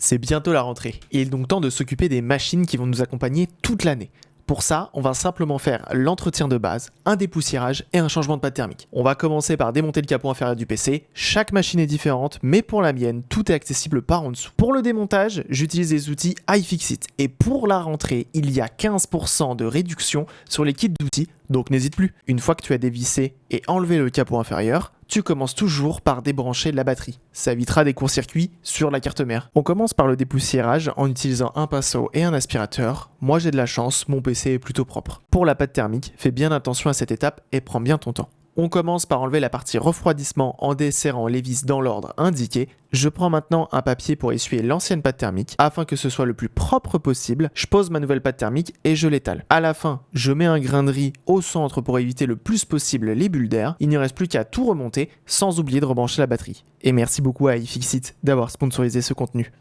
C'est bientôt la rentrée, et il est donc temps de s'occuper des machines qui vont nous accompagner toute l'année. Pour ça, on va simplement faire l'entretien de base, un dépoussiérage et un changement de pâte thermique. On va commencer par démonter le capot inférieur du PC, chaque machine est différente, mais pour la mienne, tout est accessible par en dessous. Pour le démontage, j'utilise les outils iFixit, et pour la rentrée, il y a 15% de réduction sur les kits d'outils, donc n'hésite plus. Une fois que tu as dévissé et enlevé le capot inférieur, tu commences toujours par débrancher la batterie. Ça évitera des courts-circuits sur la carte mère. On commence par le dépoussiérage en utilisant un pinceau et un aspirateur. Moi j'ai de la chance, mon PC est plutôt propre. Pour la pâte thermique, fais bien attention à cette étape et prends bien ton temps. On commence par enlever la partie refroidissement en desserrant les vis dans l'ordre indiqué. Je prends maintenant un papier pour essuyer l'ancienne pâte thermique. Afin que ce soit le plus propre possible, je pose ma nouvelle pâte thermique et je l'étale. À la fin, je mets un grain de riz au centre pour éviter le plus possible les bulles d'air. Il n'y reste plus qu'à tout remonter sans oublier de rebrancher la batterie. Et merci beaucoup à iFixit d'avoir sponsorisé ce contenu.